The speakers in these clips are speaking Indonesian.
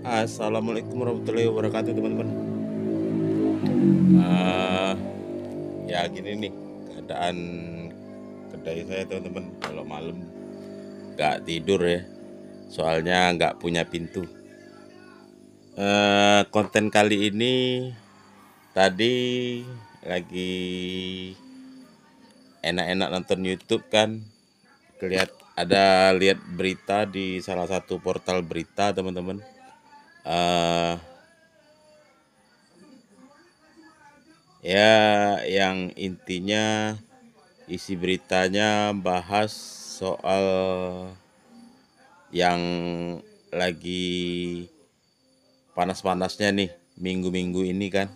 Assalamualaikum warahmatullahi wabarakatuh, teman-teman. Eh, ya gini nih keadaan kedai saya, teman-teman. Kalau malam nggak tidur ya, soalnya nggak punya pintu. Konten kali ini tadi lagi enak-enak nonton YouTube kan, lihat berita di salah satu portal berita, teman-teman. Eh, ya, yang intinya isi beritanya bahas soal yang lagi panas-panasnya nih minggu-minggu ini kan,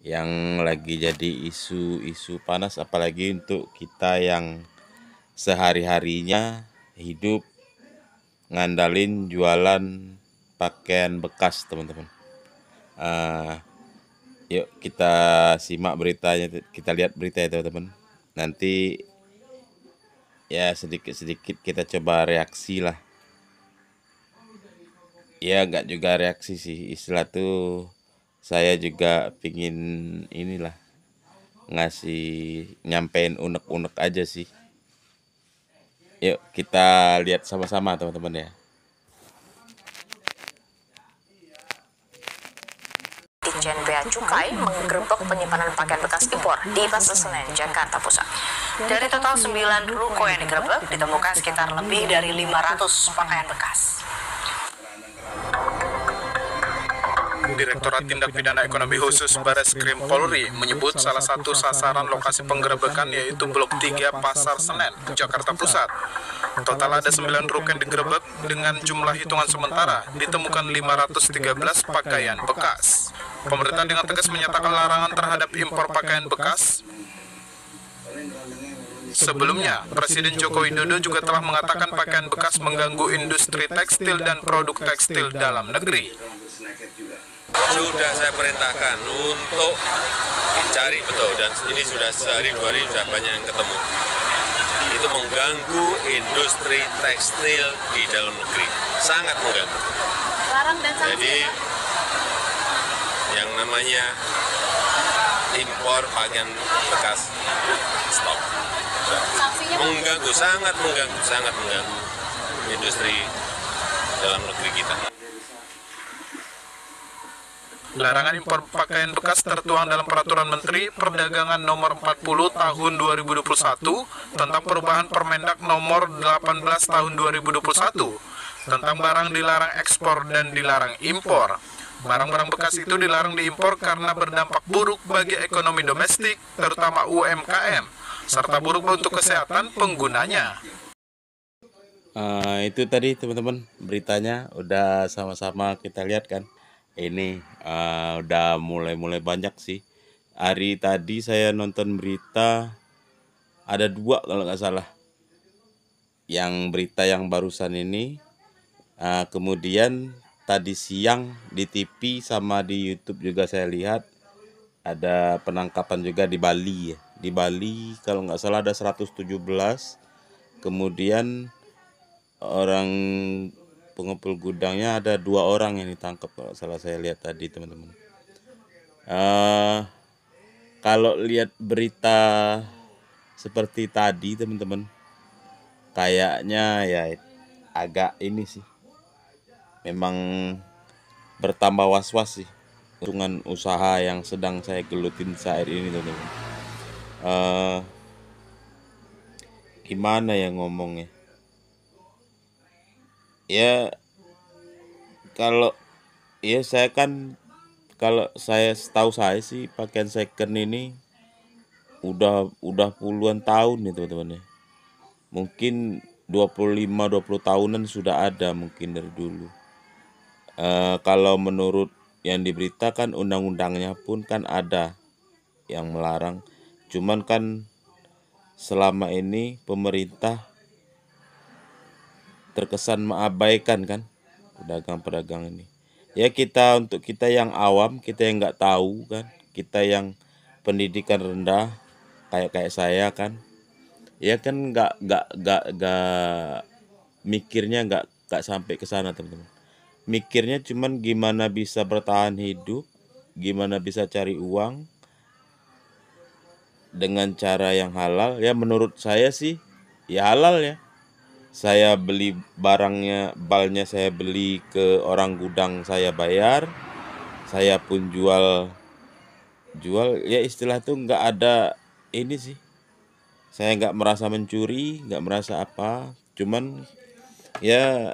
yang lagi jadi isu-isu panas, apalagi untuk kita yang sehari-harinya hidup ngandalin jualan pakaian bekas, teman-teman. Eh, Yuk kita simak beritanya, kita lihat beritanya, teman-teman. Nanti ya sedikit-sedikit kita coba reaksi lah. Ya nggak juga reaksi sih, istilah tuh saya juga pingin inilah ngasih, nyampein unek-unek aja sih. Yuk kita lihat sama-sama, teman-teman ya. Ditjen Bea Cukai menggerebek penyimpanan pakaian bekas impor di Pasar Senen, Jakarta Pusat. Dari total 9 ruko yang digerebek, ditemukan sekitar lebih dari 500 pakaian bekas. Direktorat Tindak Pidana Ekonomi Khusus Bareskrim Polri menyebut salah satu sasaran lokasi penggerebekan yaitu Blok 3 Pasar Senen, Jakarta Pusat. Total ada 9 ruko yang digerebek dengan jumlah hitungan sementara ditemukan 513 pakaian bekas. Pemerintah dengan tegas menyatakan larangan terhadap impor pakaian bekas. Sebelumnya, Presiden Joko Widodo juga telah mengatakan pakaian bekas mengganggu industri tekstil dan produk tekstil dalam negeri. Sudah saya perintahkan untuk dicari betul, dan ini sudah sehari dua hari sudah banyak yang ketemu. Itu mengganggu industri tekstil di dalam negeri, sangat mengganggu. Jadi yang namanya impor pakaian bekas stop. Mengganggu, sangat mengganggu industri dalam negeri kita. Larangan impor pakaian bekas tertuang dalam Peraturan Menteri Perdagangan Nomor 40 Tahun 2021 tentang perubahan Permendak Nomor 18 Tahun 2021 tentang barang dilarang ekspor dan dilarang impor. Barang-barang bekas itu dilarang diimpor karena berdampak buruk bagi ekonomi domestik, terutama UMKM, serta buruk untuk kesehatan penggunanya. Itu tadi, teman-teman, beritanya udah sama-sama kita lihat kan. Ini udah mulai banyak sih. Hari tadi saya nonton berita, ada dua kalau nggak salah. Yang berita yang barusan ini, kemudian tadi siang di TV sama di YouTube juga saya lihat ada penangkapan juga di Bali ya. Di Bali kalau nggak salah ada 117. Kemudian orang pengepul gudangnya ada 2 orang yang ditangkap kalau salah saya lihat tadi, teman-teman. Kalau lihat berita seperti tadi, teman-teman, kayaknya ya agak ini sih, memang bertambah was-was sih dengan usaha yang sedang saya gelutin saat ini, teman-teman. Gimana ya ngomongnya ya, kalau ya saya kan, kalau saya setahu saya sih pakaian second ini udah puluhan tahun nih, teman-teman ya. Mungkin 25-20 tahunan sudah ada mungkin dari dulu. Kalau menurut yang diberitakan, undang-undangnya pun kan ada yang melarang. Cuman kan selama ini pemerintah terkesan mengabaikan kan pedagang-pedagang ini. Ya untuk kita yang awam, kita yang nggak tahu kan, kita yang pendidikan rendah kayak saya kan, ya kan nggak mikirnya nggak sampai ke sana, teman-teman. mikirnya cuman gimana bisa bertahan hidup, gimana bisa cari uang dengan cara yang halal. Ya menurut saya sih ya halal ya. Saya beli barangnya, balnya saya beli ke orang gudang, saya bayar, saya pun jual ya, istilah tuh nggak ada ini sih. Saya nggak merasa mencuri, nggak merasa apa. Cuman ya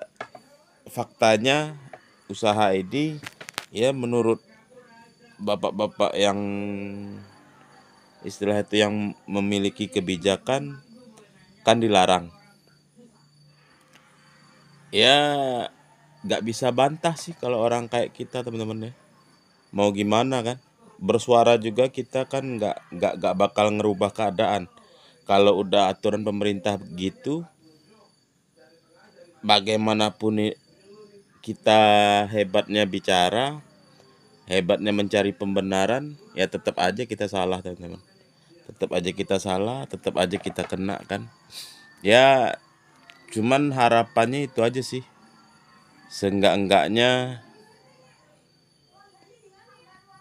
faktanya usaha ini ya menurut bapak-bapak yang istilah itu yang memiliki kebijakan kan dilarang. Ya nggak bisa bantah sih kalau orang kayak kita, teman-teman ya. Mau gimana kan? Bersuara juga kita kan nggak bakal ngerubah keadaan. Kalau udah aturan pemerintah begitu, bagaimanapun kita hebatnya bicara, hebatnya mencari pembenaran, ya tetap aja kita salah, teman-teman. Tetap aja kita salah, tetap aja kita kena kan. Ya cuman harapannya itu aja sih. Seenggak-enggaknya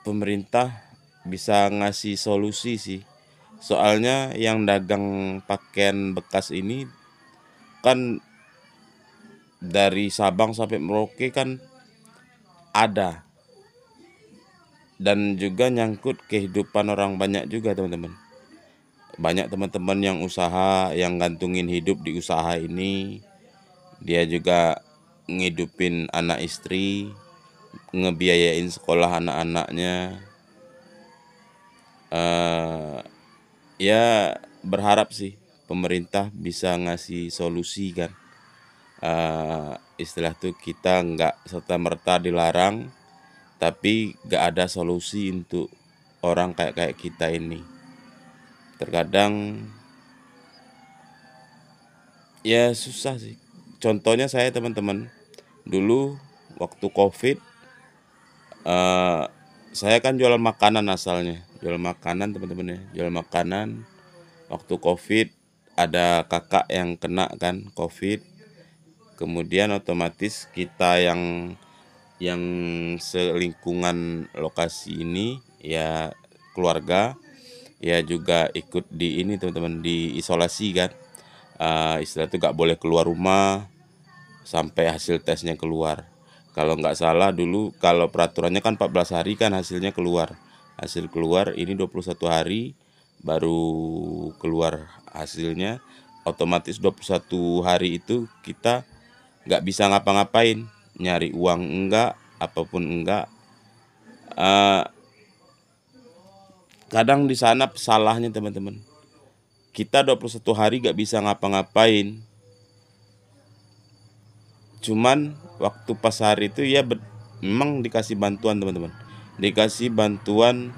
pemerintah bisa ngasih solusi sih. Soalnya yang dagang pakaian bekas ini kan dari Sabang sampai Merauke kan ada. Dan juga nyangkut kehidupan orang banyak juga, teman-teman. Banyak teman-teman yang usaha, yang gantungin hidup di usaha ini. Dia juga ngidupin anak istri, ngebiayain sekolah anak-anaknya. Ya berharap sih pemerintah bisa ngasih solusi kan. Istilah tuh kita nggak serta-merta dilarang, tapi nggak ada solusi untuk orang kayak kita ini. Terkadang ya susah sih. Contohnya saya, teman-teman, dulu waktu COVID, saya kan jualan makanan asalnya, jual makanan, teman-teman ya, jual makanan. Waktu COVID ada kakak yang kena kan COVID, kemudian otomatis kita yang selingkungan lokasi ini ya keluarga ya juga ikut di ini, teman-teman, diisolasi kan. Istilah itu nggak boleh keluar rumah sampai hasil tesnya keluar. Kalau nggak salah dulu kalau peraturannya kan 14 hari kan hasilnya keluar. Hasil keluar ini 21 hari baru keluar hasilnya. Otomatis 21 hari itu kita nggak bisa ngapa-ngapain, nyari uang enggak, apapun enggak. Kadang di sana salahnya, teman-teman, kita 21 hari nggak bisa ngapa-ngapain. Cuman waktu pas hari itu ya memang dikasih bantuan, teman-teman. Dikasih bantuan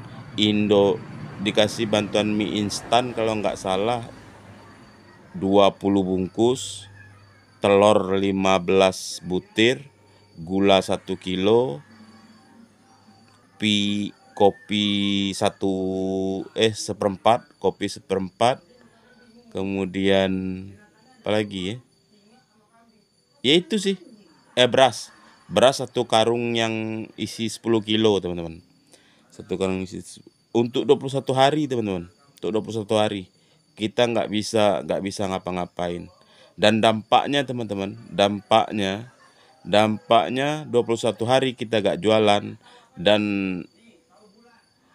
dikasih bantuan mie instan kalau nggak salah 20 bungkus, telur 15 butir, gula 1 kilo, kopi seperempat, kemudian apa lagi ya? Ya itu sih, beras 1 karung yang isi 10 kilo, teman-teman. 1 karung isi untuk 21 hari, teman-teman. Untuk 21 hari kita nggak bisa ngapa-ngapain. Dan dampaknya, teman-teman, dampaknya 21 hari kita nggak jualan. Dan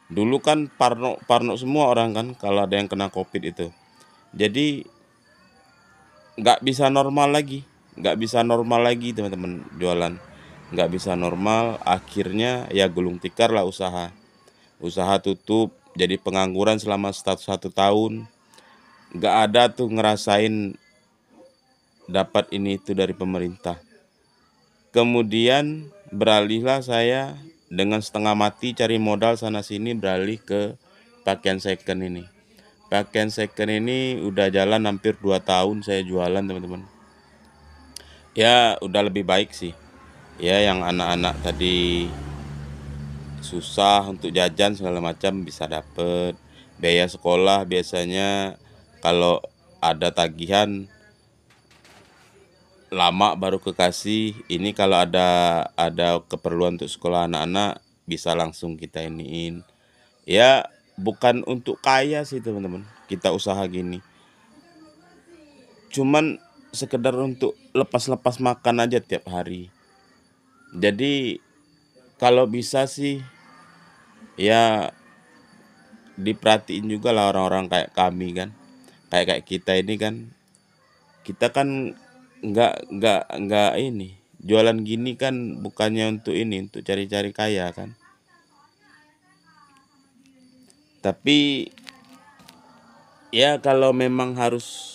dulu kan parno semua orang kan kalau ada yang kena COVID itu. Jadi nggak bisa normal lagi, teman-teman, jualan nggak bisa normal. Akhirnya ya gulung tikar lah usaha tutup, jadi pengangguran selama 1 tahun. Nggak ada tuh ngerasain dapat ini itu dari pemerintah. Kemudian beralihlah saya dengan setengah mati cari modal sana sini, beralih ke pakaian second ini. Pakaian second ini udah jalan hampir 2 tahun saya jualan, teman-teman. Ya udah lebih baik sih. Ya yang anak-anak tadi susah untuk jajan segala macam bisa dapet. Biaya sekolah biasanya kalau ada tagihan lama baru kekasih. Ini kalau ada keperluan untuk sekolah anak-anak bisa langsung kita iniin. Ya bukan untuk kaya sih teman-teman, kita usaha gini. Cuman sekedar untuk lepas-lepas makan aja tiap hari. Jadi kalau bisa sih ya diperhatiin juga lah orang-orang kayak kami kan. Kayak kita ini kan, kita kan nggak ini jualan gini kan bukannya untuk ini, untuk cari-cari kaya kan. Tapi ya kalau memang harus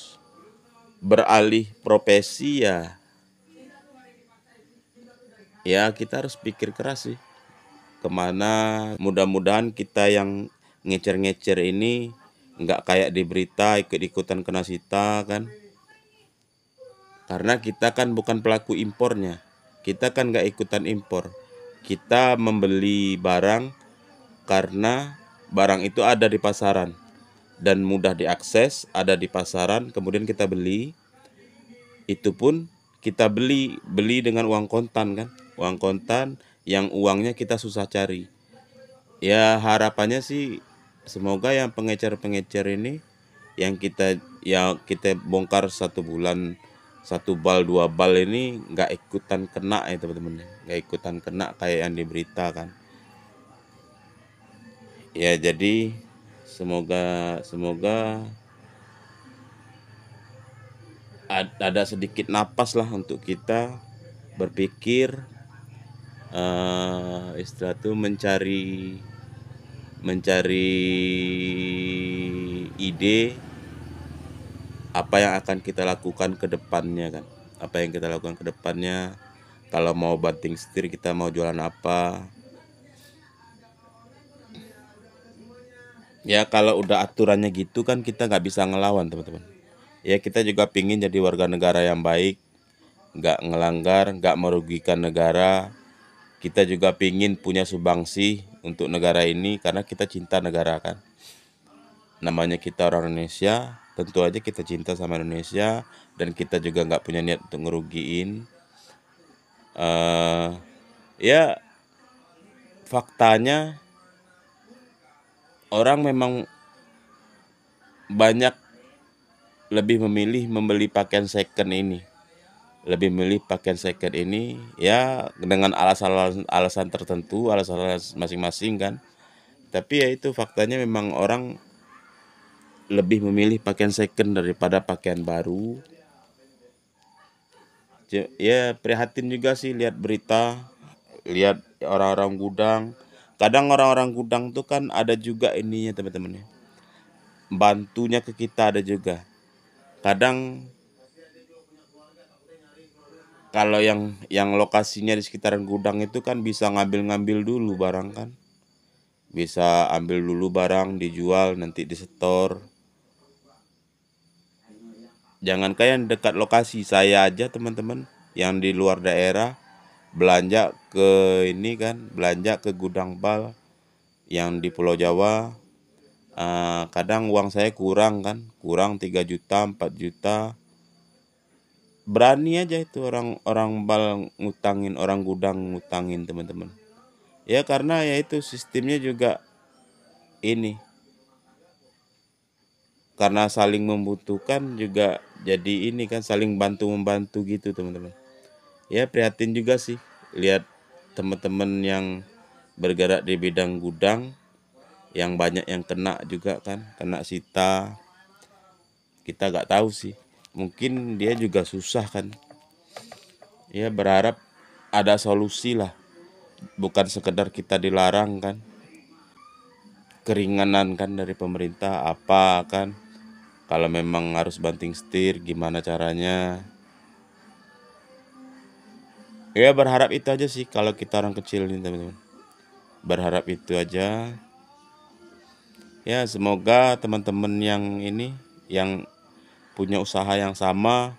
beralih profesi ya kita harus pikir keras sih kemana. Mudah-mudahan kita yang ngecer-ngecer ini nggak kayak di berita ikut-ikutan kena sita kan. Karena kita kan bukan pelaku impornya, kita kan nggak ikutan impor. Kita membeli barang karena barang itu ada di pasaran dan mudah diakses, ada di pasaran, kemudian kita beli. Itu pun kita beli dengan uang kontan kan, uang kontan yang uangnya kita susah cari. Ya harapannya sih semoga yang pengecer-pengecer ini yang kita bongkar 1 bulan 1 bal 2 bal ini nggak ikutan kena ya teman-teman, nggak ikutan kena kayak yang di berita kan. Ya jadi semoga ada sedikit napas lah untuk kita berpikir, istilah tuh mencari ide apa yang akan kita lakukan ke depannya kan. Apa yang kita lakukan ke depannya, kalau mau banting setir, kita mau jualan apa. Ya kalau udah aturannya gitu kan kita nggak bisa ngelawan teman-teman. Ya kita juga pingin jadi warga negara yang baik, nggak ngelanggar, nggak merugikan negara. Kita juga pingin punya sumbangsi untuk negara ini karena kita cinta negara kan. Namanya kita orang Indonesia, tentu aja kita cinta sama Indonesia dan kita juga nggak punya niat untuk ngerugiin. Ya faktanya orang memang banyak lebih memilih membeli pakaian second ini. Lebih memilih pakaian second ini ya dengan alasan tertentu, alasan masing-masing kan. Tapi ya itu faktanya memang orang lebih memilih pakaian second daripada pakaian baru. Ya prihatin juga sih lihat berita, lihat orang-orang gudang. Kadang orang-orang gudang tuh kan ada juga ininya teman-teman ya, bantunya ke kita ada juga. Kadang kalau yang lokasinya di sekitaran gudang itu kan bisa ngambil dulu barang kan. Bisa ambil dulu barang, dijual, nanti disetor. Jangan kayak yang dekat lokasi, saya aja teman-teman yang di luar daerah belanja ke ini kan, belanja ke gudang bal yang di Pulau Jawa. Kadang uang saya kurang kan, kurang 3 juta, 4 juta. Berani aja itu orang bal ngutangin, orang gudang ngutangin teman-teman. Ya karena ya itu sistemnya juga ini. Karena saling membutuhkan juga jadi ini kan, saling bantu-membantu gitu teman-teman. Ya prihatin juga sih lihat teman-teman yang bergerak di bidang gudang yang banyak yang kena juga kan, kena sita. Kita nggak tahu sih, mungkin dia juga susah kan. Ya berharap ada solusi lah, bukan sekedar kita dilarang kan. Keringanan kan dari pemerintah apa kan, kalau memang harus banting setir gimana caranya. Ya berharap itu aja sih kalau kita orang kecil nih teman-teman, berharap itu aja. Ya semoga teman-teman yang ini yang punya usaha yang sama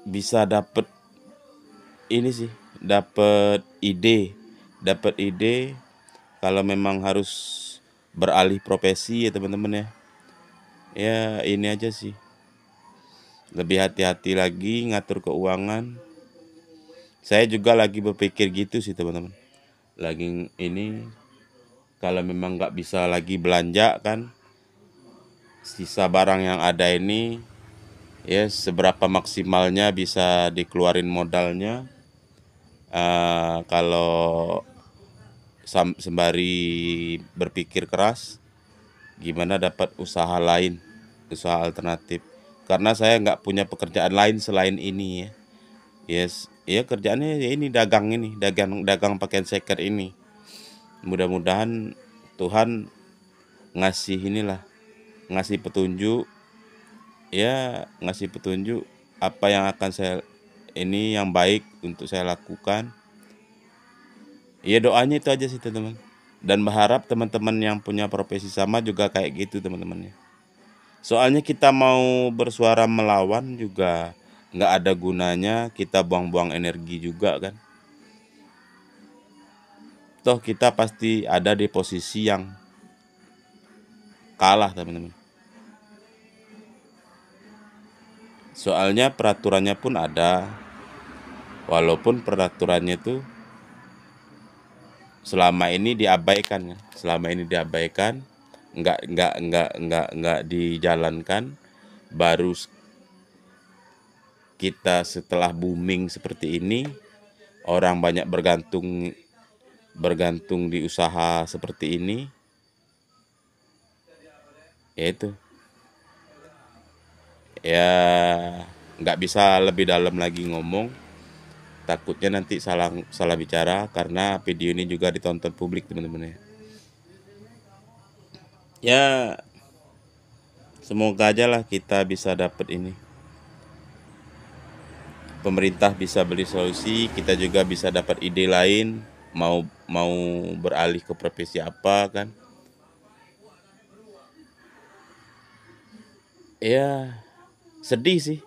bisa dapet ini sih, dapet ide kalau memang harus beralih profesi ya teman-teman ya. Ya ini aja sih, lebih hati-hati lagi ngatur keuangan. Saya juga lagi berpikir gitu sih teman-teman. Lagi ini kalau memang nggak bisa lagi belanja kan, sisa barang yang ada ini ya seberapa maksimalnya bisa dikeluarin modalnya. Kalau sembari berpikir keras gimana dapat usaha lain, usaha alternatif. Karena saya nggak punya pekerjaan lain selain ini ya. Yes, ya kerjaannya ya ini, dagang pakaian second ini. Mudah-mudahan Tuhan ngasih ngasih petunjuk, ya ngasih petunjuk apa yang akan yang baik untuk saya lakukan. Ya doanya itu aja sih teman-teman. Dan berharap teman-teman yang punya profesi sama juga kayak gitu teman-teman ya. Soalnya kita mau bersuara melawan juga nggak ada gunanya, kita buang-buang energi juga kan. Toh kita pasti ada di posisi yang kalah teman-teman. Soalnya peraturannya pun ada, walaupun peraturannya itu selama ini diabaikan, nggak dijalankan. Baru kita setelah booming seperti ini, orang banyak bergantung di usaha seperti ini, yaitu ya nggak bisa lebih dalam lagi ngomong, takutnya nanti salah bicara karena video ini juga ditonton publik teman-teman ya. Ya semoga aja lah kita bisa dapat ini, pemerintah bisa beli solusi, kita juga bisa dapat ide lain, mau beralih ke profesi apa kan. Ya sedih sih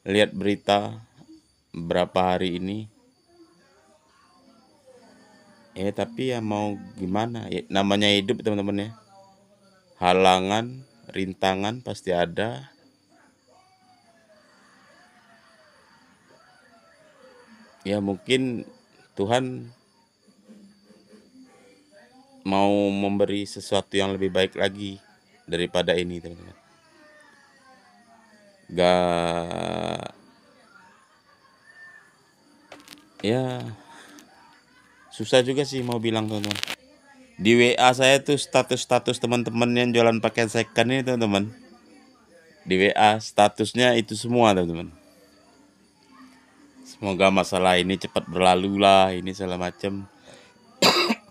lihat berita beberapa hari ini. Ya tapi ya mau gimana ya, namanya hidup teman-teman ya. Halangan, rintangan pasti ada. Ya mungkin Tuhan mau memberi sesuatu yang lebih baik lagi daripada ini teman-teman. Ya susah juga sih mau bilang teman-teman. Di WA saya tuh status teman-teman yang jualan pakaian second ini teman-teman, di WA statusnya itu semua teman-teman. Semoga masalah ini cepat berlalu lah, ini segala macam.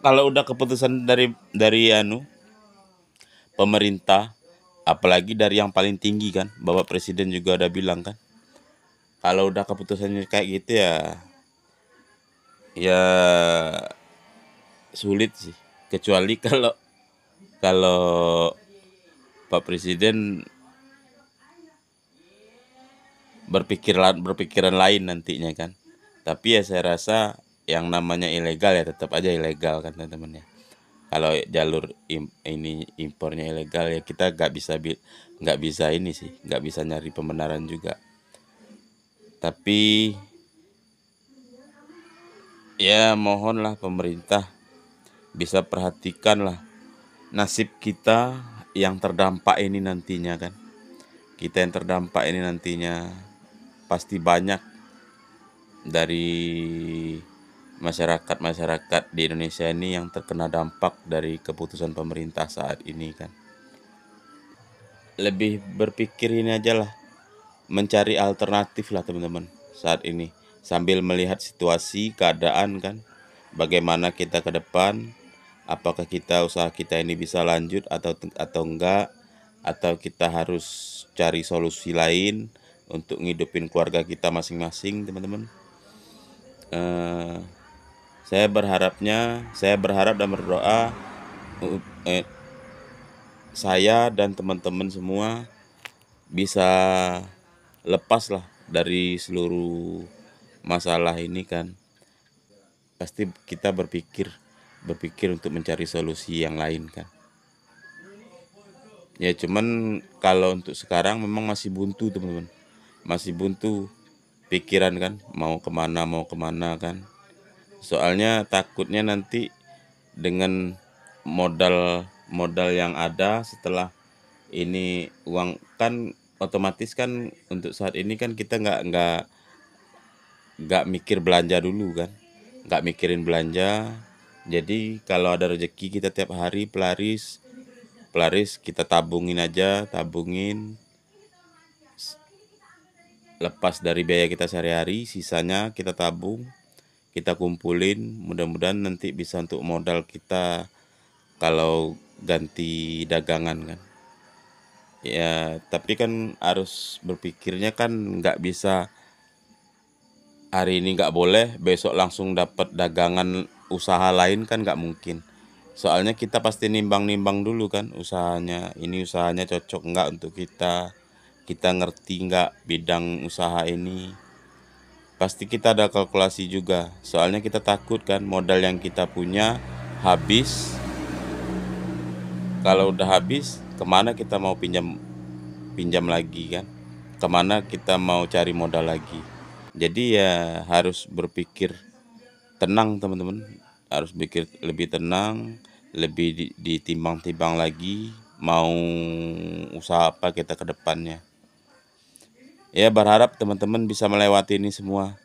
Kalau udah keputusan dari pemerintah, apalagi dari yang paling tinggi kan, Bapak Presiden juga udah bilang kan, kalau udah keputusannya kayak gitu ya sulit sih, kecuali kalau Pak Presiden berpikiran lain nantinya kan. Tapi ya saya rasa yang namanya ilegal ya tetap aja ilegal kan teman-teman ya. Kalau jalur impornya ilegal ya kita nggak bisa ini sih, nggak bisa nyari pembenaran juga. Tapi ya mohonlah pemerintah bisa perhatikanlah nasib kita yang terdampak ini nantinya kan. Kita yang terdampak ini nantinya pasti banyak dari masyarakat di Indonesia ini yang terkena dampak dari keputusan pemerintah saat ini kan. Lebih berpikir ini aja lah, mencari alternatif lah teman-teman saat ini, sambil melihat situasi keadaan kan, bagaimana kita ke depan, apakah usaha kita ini bisa lanjut atau enggak, atau kita harus cari solusi lain untuk ngidupin keluarga kita masing-masing teman-teman. Saya berharap dan berdoa saya dan teman-teman semua bisa lepas lah dari seluruh masalah ini kan. Pasti kita berpikir untuk mencari solusi yang lain kan. Ya cuman kalau untuk sekarang memang masih buntu teman-teman. masih buntu pikiran kan, mau kemana kan. Soalnya takutnya nanti dengan modal yang ada setelah ini uang kan otomatis kan untuk saat ini kan kita nggak mikir belanja dulu kan, nggak mikirin belanja. Jadi kalau ada rezeki kita tiap hari pelaris kita tabungin aja, lepas dari biaya kita sehari-hari, sisanya kita tabung, kita kumpulin, mudah-mudahan nanti bisa untuk modal kita kalau ganti dagangan kan. Ya tapi kan harus berpikirnya kan nggak bisa hari ini nggak boleh, besok langsung dapat dagangan usaha lain kan nggak mungkin. Soalnya kita pasti nimbang-nimbang dulu kan usahanya, ini usahanya cocok nggak untuk kita ngerti nggak bidang usaha ini. Pasti kita ada kalkulasi juga, soalnya kita takut kan modal yang kita punya habis. Kalau udah habis, kemana kita mau pinjam lagi kan? Kemana kita mau cari modal lagi? Jadi ya harus berpikir tenang teman-teman, harus pikir lebih tenang, lebih ditimbang-timbang lagi mau usaha apa kita ke depannya. Ya berharap teman-teman bisa melewati ini semua.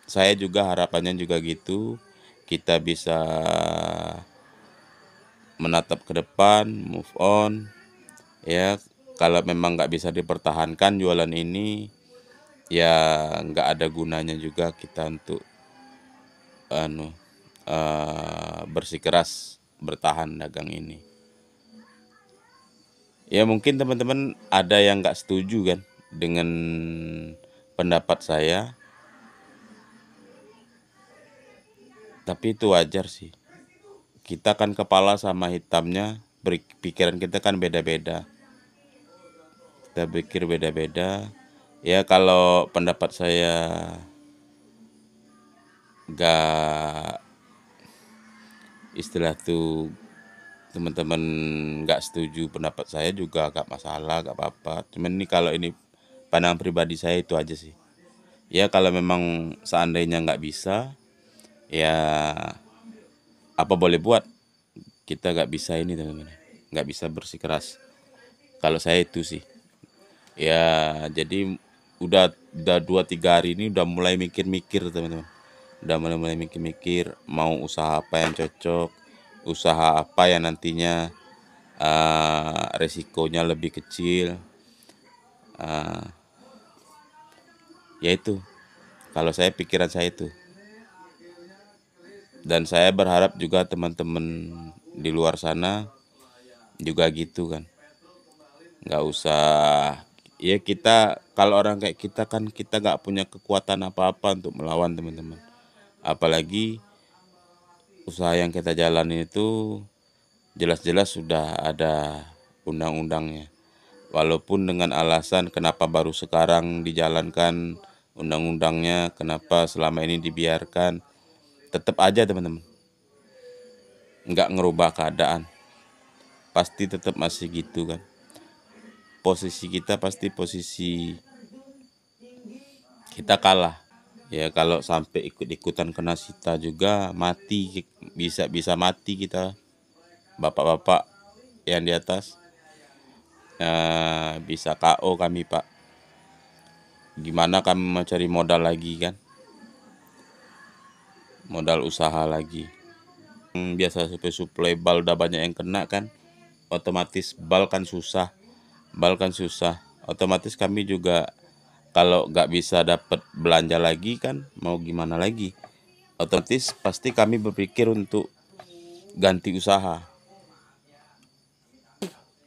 Saya juga harapannya juga gitu, kita bisa menatap ke depan, move on. Ya kalau memang nggak bisa dipertahankan jualan ini, ya nggak ada gunanya juga kita untuk bersikeras bertahan dagang ini. Ya mungkin teman-teman ada yang nggak setuju kan dengan pendapat saya, tapi itu wajar sih. Kita kan kepala sama hitamnya, pikiran kita kan beda-beda. Kita pikir beda-beda. Ya kalau pendapat saya nggak istilah tuh teman-teman nggak setuju pendapat saya juga gak masalah, gak apa-apa. Cuman ini kalau ini pandangan pribadi saya itu aja sih. Ya kalau memang seandainya nggak bisa, ya apa boleh buat. Kita nggak bisa ini teman-teman, nggak bisa bersikeras. Kalau saya itu sih. Ya jadi udah 2-3 hari ini udah mulai mikir-mikir teman-teman. Udah mulai mikir-mikir mau usaha apa yang cocok, usaha apa yang nantinya resikonya lebih kecil. Ya itu kalau saya, pikiran saya itu. Dan saya berharap juga teman-teman di luar sana juga gitu kan, nggak usah. Ya kita kalau orang kayak kita kan kita nggak punya kekuatan apa-apa untuk melawan teman-teman. Apalagi usaha yang kita jalani itu jelas-jelas sudah ada undang-undangnya. Walaupun dengan alasan kenapa baru sekarang dijalankan undang-undangnya, kenapa selama ini dibiarkan, tetap aja teman-teman nggak ngerubah keadaan, pasti tetap masih gitu kan. Posisi kita pasti posisi kita kalah. Ya kalau sampai ikut-ikutan kena sita juga mati, bisa mati kita, bapak-bapak yang di atas. Bisa KO kami pak. Gimana kami mau cari modal lagi kan, modal usaha lagi. Biasa suplai bal udah banyak yang kena kan, otomatis bal kan susah, otomatis kami juga kalau nggak bisa dapat belanja lagi kan mau gimana lagi, otomatis pasti kami berpikir untuk ganti usaha.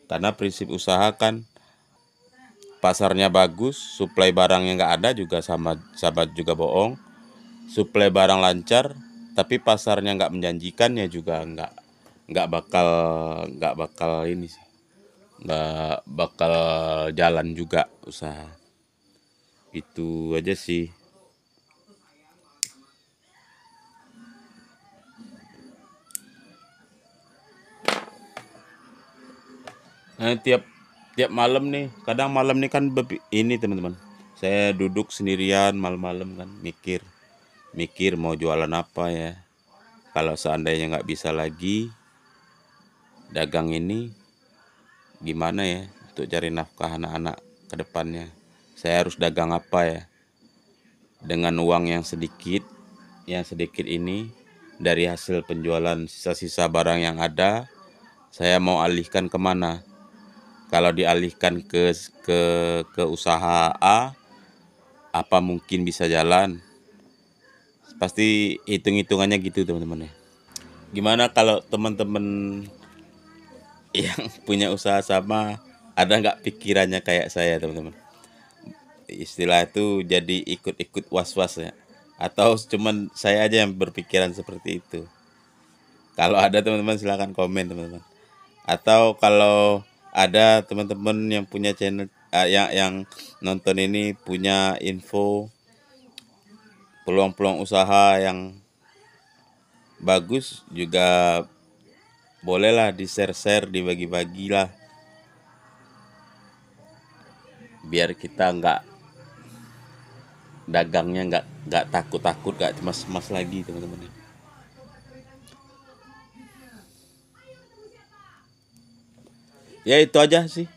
Karena prinsip usaha kan pasarnya bagus, suplai barangnya nggak ada juga sama juga bohong. Suplai barang lancar, tapi pasarnya nggak menjanjikan ya juga nggak bakal ini sih, nggak bakal jalan juga usaha. Itu aja sih. Nah, tiap malam nih, kadang malam nih kan ini teman-teman, Saya duduk sendirian malam-malam kan, mikir mau jualan apa ya. Kalau seandainya nggak bisa lagi dagang ini, gimana ya untuk cari nafkah anak-anak ke depannya. Saya harus dagang apa ya? Dengan uang yang sedikit ini dari hasil penjualan sisa-sisa barang yang ada, saya mau alihkan kemana? Kalau dialihkan ke usaha A, apa mungkin bisa jalan? Pasti hitung-hitungannya gitu teman-teman ya. Gimana kalau teman-teman yang punya usaha sama, ada nggak pikirannya kayak saya teman-teman? Istilah itu jadi ikut-ikut was-was ya. Atau cuman saya aja yang berpikiran seperti itu? Kalau ada teman-teman silahkan komen teman-teman. Atau kalau ada teman-teman yang punya channel yang nonton ini punya info peluang-peluang usaha yang bagus, juga bolehlah di share-share, dibagi-bagilah, biar kita dagangnya nggak takut-takut, nggak cemas-cemas lagi teman-teman. Ya itu aja sih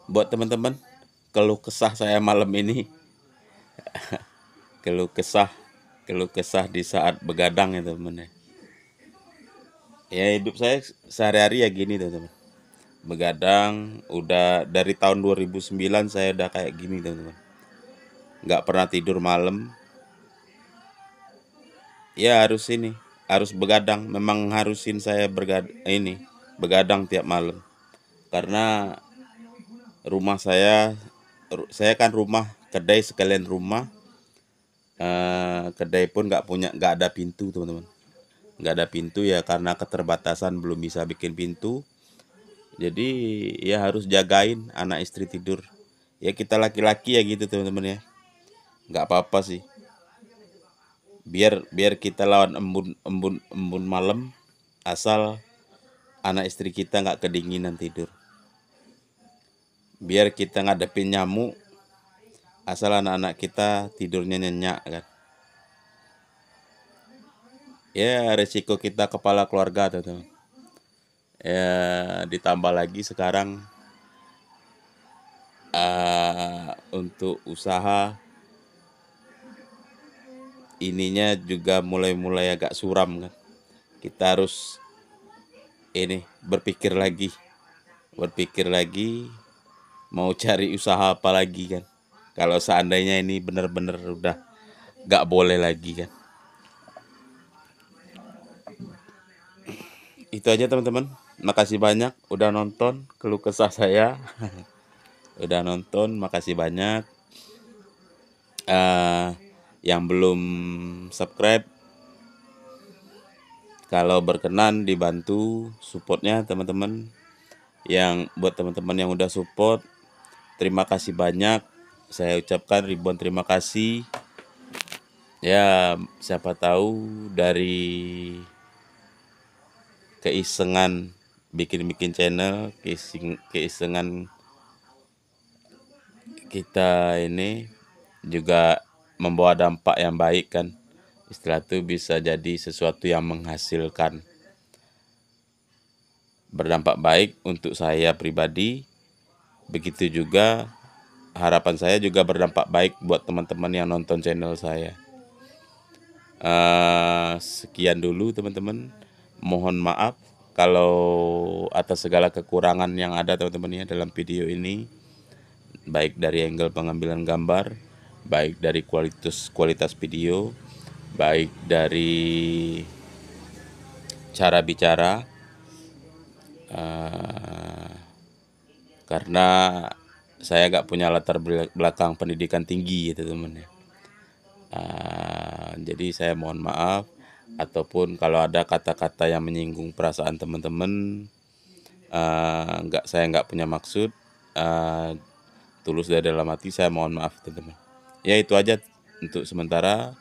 buat teman-teman keluh kesah saya malam ini. keluh kesah di saat begadang ya teman-teman. Ya hidup saya sehari-hari ya gini teman-teman. Begadang udah dari tahun 2009 saya udah kayak gini teman-teman. Nggak pernah tidur malam. Ya harus begadang. Memang harusin saya begadang tiap malam. Karena rumah saya kan rumah kedai sekalian rumah. Kedai pun nggak ada pintu teman-teman. Nggak ada pintu ya karena keterbatasan belum bisa bikin pintu. Jadi ya harus jagain anak istri tidur. Ya kita laki-laki ya gitu teman-teman ya. Nggak apa-apa sih. Biar kita lawan embun malam, asal anak istri kita nggak kedinginan tidur. Biar kita ngadepin nyamuk, asal anak-anak kita tidurnya nyenyak kan. Ya resiko kita kepala keluarga teman-teman. Ya ditambah lagi sekarang untuk usaha ininya juga mulai agak suram kan. Kita harus berpikir lagi mau cari usaha apa lagi kan. Kalau seandainya ini benar-benar udah gak boleh lagi kan. Itu aja teman-teman. Makasih banyak udah nonton keluh kesah saya. Udah nonton, makasih banyak. Yang belum subscribe, kalau berkenan dibantu supportnya teman-teman. Yang buat teman-teman yang udah support, terima kasih banyak. Saya ucapkan ribuan terima kasih. Ya siapa tahu dari keisengan bikin channel, keisengan kita ini juga membawa dampak yang baik kan. Istilah itu bisa jadi sesuatu yang menghasilkan, berdampak baik untuk saya pribadi. Begitu juga harapan saya juga berdampak baik buat teman-teman yang nonton channel saya. Sekian dulu teman-teman. Mohon maaf kalau atas segala kekurangan yang ada teman-teman ya dalam video ini. Baik dari angle pengambilan gambar, baik dari kualitas video, baik dari cara bicara, karena saya gak punya latar belakang pendidikan tinggi gitu teman ya. Jadi saya mohon maaf, ataupun kalau ada kata-kata yang menyinggung perasaan teman-teman, saya nggak punya maksud, tulus dari dalam hati, saya mohon maaf teman-teman. Ya itu aja untuk sementara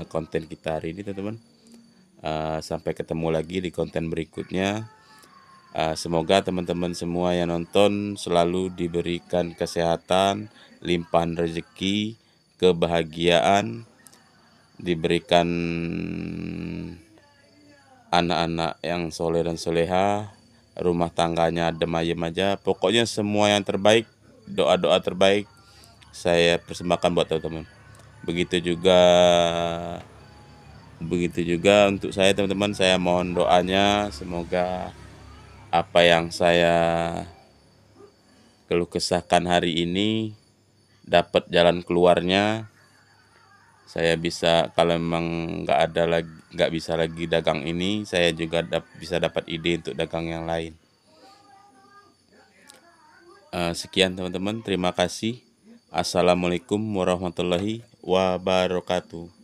konten kita hari ini teman-teman. Sampai ketemu lagi di konten berikutnya. Semoga teman-teman semua yang nonton selalu diberikan kesehatan, limpahan rezeki, kebahagiaan, diberikan anak-anak yang soleh dan soleha, rumah tangganya adem ayem aja. Pokoknya semua yang terbaik, doa-doa terbaik saya persembahkan buat teman-teman. Begitu juga untuk saya teman-teman, saya mohon doanya semoga apa yang saya keluh kesahkan hari ini dapat jalan keluarnya. Saya bisa, kalau memang nggak bisa lagi dagang ini, saya juga bisa dapat ide untuk dagang yang lain. Sekian teman-teman, terima kasih. Assalamualaikum warahmatullahi wabarakatuh.